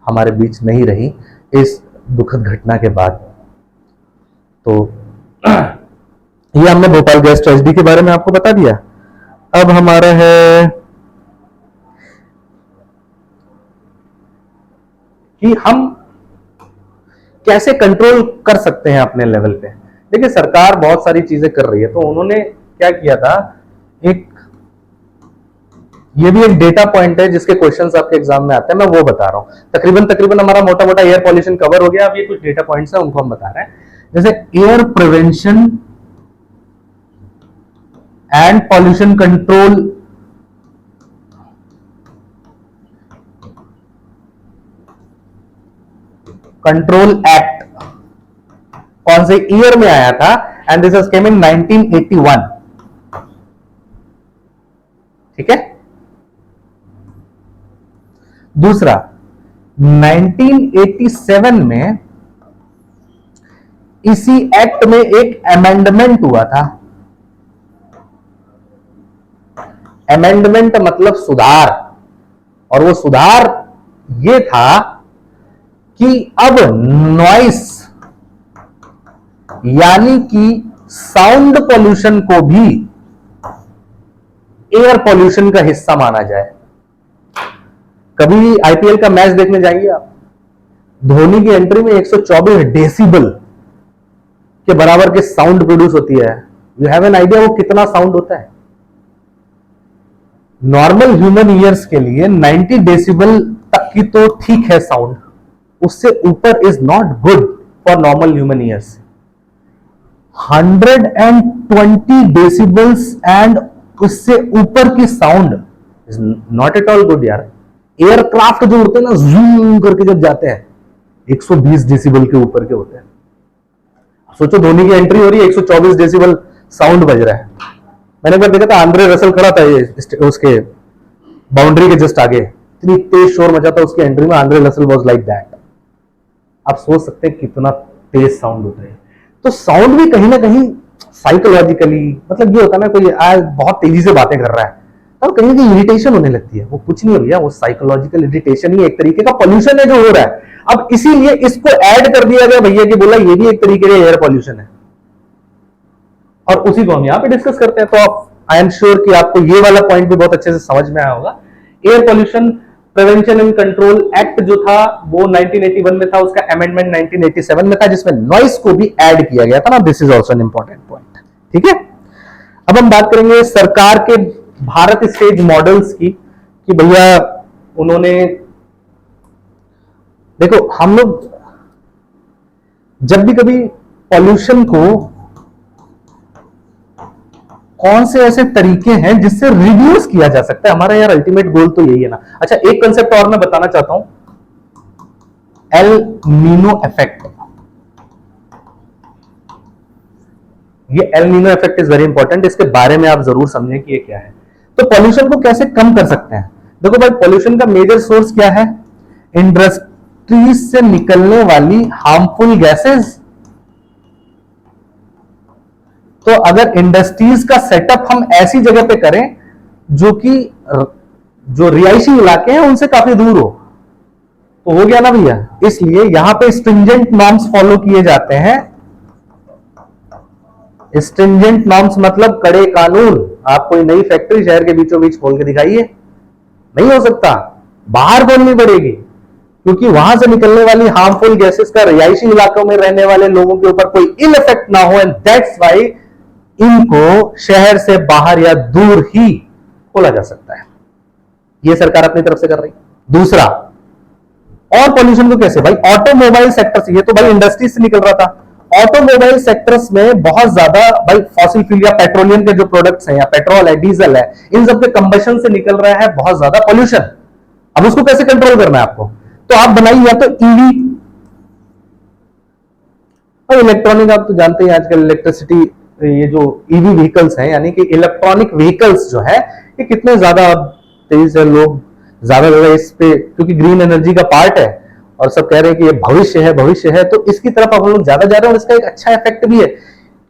हमारे बीच नहीं रही इस दुखद घटना के बाद। तो ये हमने भोपाल गैस ट्रेजेडी के बारे में आपको बता दिया। अब हमारा है कि हम कैसे कंट्रोल कर सकते हैं अपने लेवल पे। देखिए सरकार बहुत सारी चीजें कर रही है, तो उन्होंने क्या किया था, एक ये भी एक डेटा पॉइंट है जिसके क्वेश्चंस आपके एग्जाम में आते हैं, मैं वो बता रहा हूं। तकरीबन हमारा मोटा मोटा एयर पॉल्यूशन कवर हो गया। अब ये कुछ डेटा पॉइंट्स है उनको हम बता रहे हैं, जैसे air prevention and pollution control act कौन से ईयर में आया था, एंड दिस केम इन 1981। ठीक है। दूसरा 1987 में इसी एक्ट में एक अमेंडमेंट हुआ था। अमेंडमेंट मतलब सुधार, और वो सुधार ये था कि अब नॉइस यानी कि साउंड पॉल्यूशन को भी एयर पॉल्यूशन का हिस्सा माना जाए। कभी आईपीएल का मैच देखने जाइए आप, धोनी की एंट्री में 124 डेसिबल के बराबर के साउंड प्रोड्यूस होती है। यू हैव एन आइडिया वो कितना साउंड होता है? नॉर्मल ह्यूमन ईयर्स के लिए 90 डेसिबल तक की तो ठीक है साउंड, उससे ऊपर is not good for normal human ears. 120 decibels and उससे ऊपर की sound is not at all good यार। एयरक्राफ्ट जो उड़ते हैं ना, जूम करके जब जाते हैं 120 डेसिबल के ऊपर के होते हैं। सोचो धोनी की एंट्री हो रही है, 124 डेसिबल साउंड बज रहा है। मैंने एक बार देखा था, आंद्रे रसल खड़ा था ये उसके बाउंड्री के जस्ट आगे, इतनी तेज शोर मचा था उसकी एंट्री में। Andre Russell was like that. आप सोच सकते हैं कितना तेज साउंड होता है। तो साउंड भी कहीं ना कहीं साइकोलॉजिकली, मतलब ये होता है ना, कोई आज बहुत तेजी से बातें कर रहा है तब कहीं ना इरिटेशन होने लगती है। वो कुछ नहीं है भैया, वो साइकोलॉजिकल इरिटेशन ही एक तरीके का पॉल्यूशन है जो हो रहा है। अब इसीलिए इसको ऐड कर दिया गया भैया कि बोला ये भी एक तरीके का एयर पॉल्यूशन है, और उसी को हम यहां पे डिस्कस करते हैं। तो आप, आई एम श्योर कि आपको ये वाला पॉइंट भी बहुत अच्छे से समझ में आया होगा। Air pollution prevention and control act जो था वो 1981 में था, उसका अमेंडमेंट 1987 में था, जिसमें नॉइस को भी ऐड किया गया था ना। This is also an important point. ठीक है। अब हम बात करेंगे सरकार के भारत स्टेज मॉडल्स की, कि भैया उन्होंने, देखो हम लोग जब भी कभी पॉल्यूशन को, कौन से ऐसे तरीके हैं जिससे रिड्यूस किया जा सकता है, हमारा यार अल्टीमेट गोल तो यही है ना। अच्छा, एक कंसेप्ट और मैं बताना चाहता हूं, एल नीनो इफेक्ट। ये L Nino effect is very important, इसके बारे में आप जरूर समझें कि ये क्या है। तो पॉल्यूशन को कैसे कम कर सकते हैं? देखो भाई, पॉल्यूशन का मेजर सोर्स क्या है? इंडस्ट्रीज से निकलने वाली हार्मफुल गैसेस। तो अगर इंडस्ट्रीज का सेटअप हम ऐसी जगह पे करें जो कि जो रिहायशी इलाके हैं उनसे काफी दूर हो, तो हो गया ना भैया। इसलिए यहां पे स्ट्रिंजेंट नॉर्म्स फॉलो किए जाते हैं। स्ट्रिंजेंट नॉर्म्स मतलब कड़े कानून। आप कोई नई फैक्ट्री शहर के बीचों बीच खोल के दिखाइए, नहीं हो सकता, बाहर खोलनी पड़ेगी, क्योंकि वहां से निकलने वाली हार्मफुल गैसेस का रिहायशी इलाकों में रहने वाले लोगों के ऊपर कोई इल इफेक्ट ना हो, एंड दैट्स व्हाई इनको शहर से बाहर या दूर ही खोला जा सकता है। यह सरकार अपनी तरफ से कर रही है। दूसरा, और पॉल्यूशन को कैसे भाई, ऑटोमोबाइल सेक्टर से, ये तो भाई इंडस्ट्री से निकल रहा था। ऑटोमोबाइल सेक्टर्स में बहुत ज्यादा भाई फॉसिल फ्यूल या पेट्रोलियम के जो प्रोडक्ट्स हैं, या पेट्रोल है, डीजल है, इन सब के कंबशन से निकल रहा है बहुत ज्यादा पॉल्यूशन। अब उसको कैसे कंट्रोल करना है आपको? तो आप बनाइए या तो ईवी और इलेक्ट्रॉनिक। आप तो जानते हैं आजकल इलेक्ट्रिसिटी, ये जो ईवी व्हीकल्स हैं, यानी कि इलेक्ट्रॉनिक व्हीकल्स जो है, ये कितने ज्यादा तेजी से लोग ज्यादा इस पे, क्योंकि ग्रीन एनर्जी का पार्ट है और सब कह रहे हैं कि ये भविष्य है, भविष्य है, तो इसकी तरफ अब हम लोग ज्यादा जा रहे हैं। और इसका एक अच्छा इफेक्ट भी है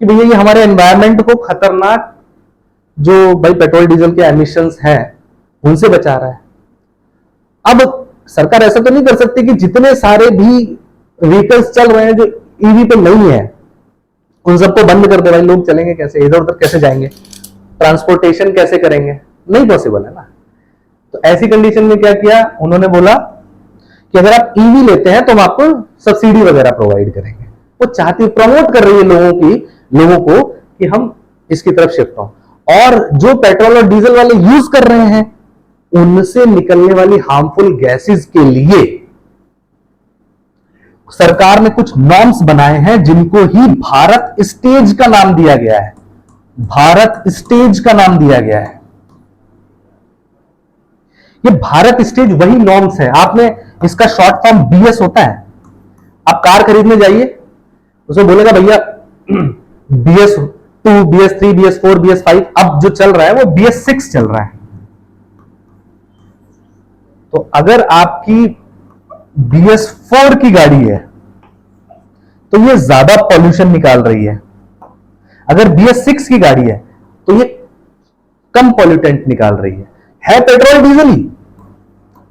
कि भैया ये हमारे एनवायरमेंट को खतरनाक जो भाई पेट्रोल डीजल के एमिशंस हैं उनसे बचा रहा है। अब सरकार ऐसा तो नहीं कर सकती कि जितने सारे भी व्हीकल्स चल रहे हैं जो ईवी पे नहीं है उन सबको बंद कर दे। भाई लोग चलेंगे कैसे, इधर उधर कैसे जाएंगे, ट्रांसपोर्टेशन कैसे करेंगे, नहीं पॉसिबल है ना। तो ऐसी कंडीशन में क्या किया उन्होंने, बोला कि अगर आप ईवी लेते हैं तो हम आपको सब्सिडी वगैरह प्रोवाइड करेंगे। वो चाहती, प्रमोट कर रही है लोगों को कि हम इसकी तरफ शिफ्ट हो। और जो पेट्रोल और डीजल वाले यूज कर रहे हैं उनसे निकलने वाली हार्मफुल गैसेस के लिए सरकार ने कुछ नॉर्म्स बनाए हैं जिनको ही भारत स्टेज का नाम दिया गया है। भारत स्टेज का नाम दिया गया है। ये भारत स्टेज वही नॉर्म्स है। आपने इसका शॉर्ट फॉर्म बीएस होता है। आप कार खरीदने जाइए, उसमें बोलेगा भैया BS2, BS3, BS4, BS5, अब जो चल रहा है वो BS6 चल रहा है। तो अगर आपकी BS4 की गाड़ी है तो ये ज्यादा पॉल्यूशन निकाल रही है। अगर BS6 की गाड़ी है तो ये कम पॉल्यूटेंट निकाल रही है पेट्रोल डीजल ही।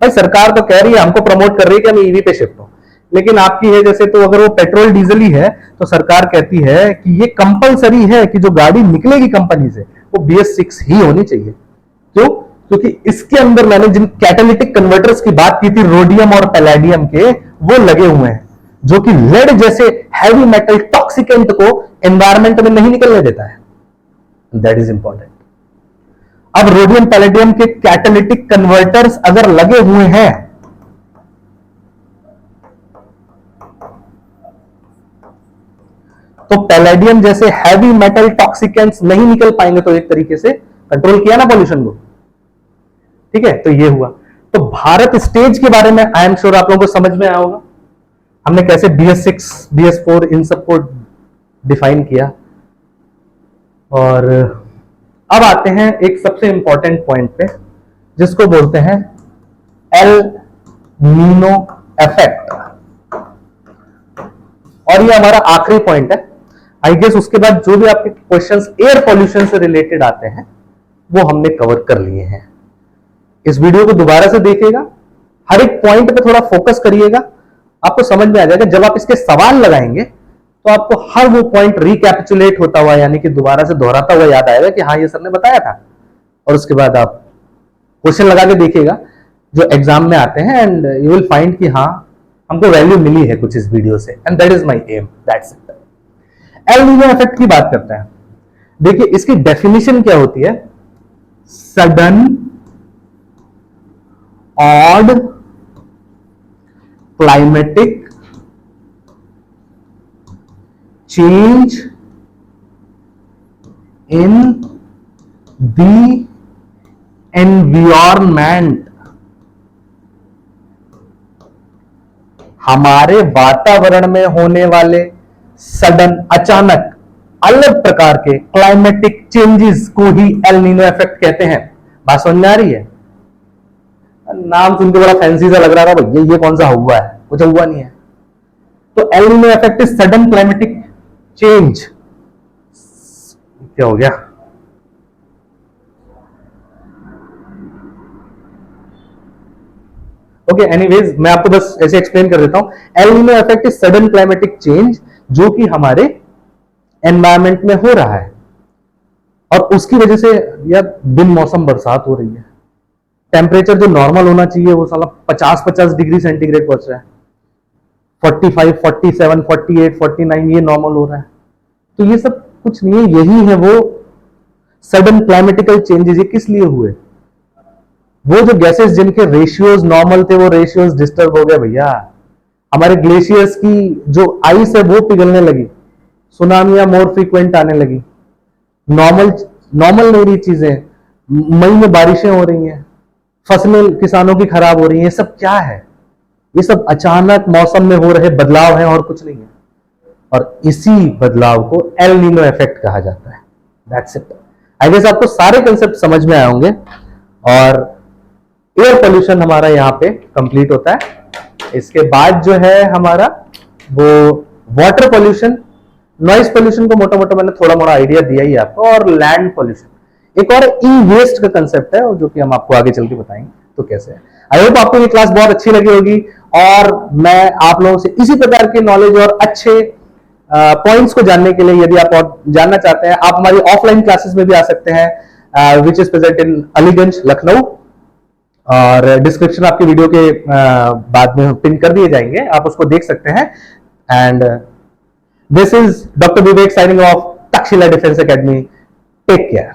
भाई सरकार तो कह रही है, हमको प्रमोट कर रही है कि हम ईवी पे शिफ्ट हो, लेकिन आपकी है जैसे, तो अगर वो पेट्रोल डीजल ही है तो सरकार कहती है कि ये कंपलसरी है कि जो गाड़ी निकलेगी कंपनी से वो BS6 ही होनी चाहिए। क्यों? क्योंकि इसके अंदर मैंने जिन कैटालिटिक कन्वर्टर्स की बात की थी, रोडियम और पैलेडियम के, वो लगे हुए हैं जो कि लेड जैसे हैवी मेटल टॉक्सिकेंट को एनवायरमेंट में नहीं निकलने देता है। That is important. अब रोडियम पैलेडियम के कैटालिटिक कन्वर्टर्स अगर लगे हुए हैं तो पैलेडियम जैसे हैवी मेटल टॉक्सिकेंट्स नहीं निकल पाएंगे। तो एक तरीके से कंट्रोल किया ना पॉल्यूशन को। ठीक है, तो ये हुआ। तो भारत स्टेज के बारे में आई एम श्योर आप लोगों को समझ में आया होगा, हमने कैसे BS6, BS4 इन सबको डिफाइन किया। और अब आते हैं एक सबसे इंपॉर्टेंट पॉइंट पे जिसको बोलते हैं एल नीनो इफेक्ट। और ये हमारा आखिरी पॉइंट है। आई गेस उसके बाद जो भी आपके क्वेश्चंस एयर पॉल्यूशन से रिलेटेड आते हैं वो हमने कवर कर लिए हैं। इस वीडियो को दोबारा से देखिएगा, हर एक पॉइंट पे थोड़ा फोकस करिएगा, आपको समझ में आ जाएगा। जब आप इसके सवाल लगाएंगे तो आपको हर वो पॉइंट रिकैपिचुलेट होता हुआ, यानी कि दोबारा से दोहराता हुआ याद आएगा कि हाँ ये सर ने बताया था। और उसके बाद आप क्वेश्चन लगा के देखिएगा जो एग्जाम में आते हैं एंड यू विल फाइंड कि हाँ हमको वैल्यू मिली है कुछ इस वीडियो से, and that is my aim, that's it. El Nino effect की बात करते हैं। देखिए इसकी डेफिनेशन क्या होती है, sudden odd climatic change in the environment, हमारे वातावरण में होने वाले सडन, अचानक, अलग प्रकार के क्लाइमेटिक चेंजेस को ही एल नीनो इफेक्ट कहते हैं। बात समझ में आ रही है? नाम सुन के बड़ा फैंसी सा लग रहा था भैया, ये कौन सा हुआ है, कुछ हुआ नहीं है। तो L Nino effect is sudden climatic change. क्या हो गया? ओके, एनीवेज मैं आपको बस ऐसे एक्सप्लेन कर देता हूं। L Nino effect is sudden climatic change जो कि हमारे एनवायरमेंट में हो रहा है और उसकी वजह से यार बिन मौसम बरसात हो रही है। टेम्परेचर जो नॉर्मल होना चाहिए वो साला 50-50 डिग्री सेंटीग्रेड पहुंच रहा है। 45, 47, 48, 49 ये नॉर्मल हो रहा है। तो ये सब कुछ नहीं है, यही है वो सडन क्लाइमेटिकल चेंजेस। ये किस लिए हुए? वो जो गैसेस जिनके रेशियोज नॉर्मल थे वो रेशियोज डिस्टर्ब हो गए भैया। हमारे ग्लेशियर्स की जो आइस है वो पिघलने लगी, सुनामियां मोर फ्रीक्वेंट आने लगी। नॉर्मल नहीं रही चीजें। मई में बारिशें हो रही हैं, फसलें किसानों की खराब हो रही हैं। ये सब क्या है? ये सब अचानक मौसम में हो रहे बदलाव हैं और कुछ नहीं है। और इसी बदलाव को एल नीनो इफेक्ट कहा जाता है। That's it. आई गेस आपको सारे कंसेप्ट समझ में आए होंगे। और एयर पोल्यूशन हमारा यहाँ पे कंप्लीट होता है। इसके बाद जो है हमारा वो वाटर पोल्यूशन, नॉइस पोल्यूशन को मोटा मोटा मैंने थोड़ा मोटा आइडिया दिया ही आपको, और लैंड पोल्यूशन एक और ई वेस्ट का कंसेप्ट है जो कि हम आपको आगे चल के बताएंगे तो कैसे है। आई होप आपको ये क्लास बहुत अच्छी लगी होगी, और मैं आप लोगों से इसी प्रकार के नॉलेज और अच्छे पॉइंट्स को जानने के लिए, यदि आप और जानना चाहते हैं, आप हमारी ऑफलाइन क्लासेस में भी आ सकते हैं, which is present in Aliganj Lucknow, और डिस्क्रिप्शन आपके वीडियो के बाद में पिन कर दिए जाएंगे, आप उसको देख सकते हैं। And this is doctor Vivek signing off Takshashila defence academy. Take care.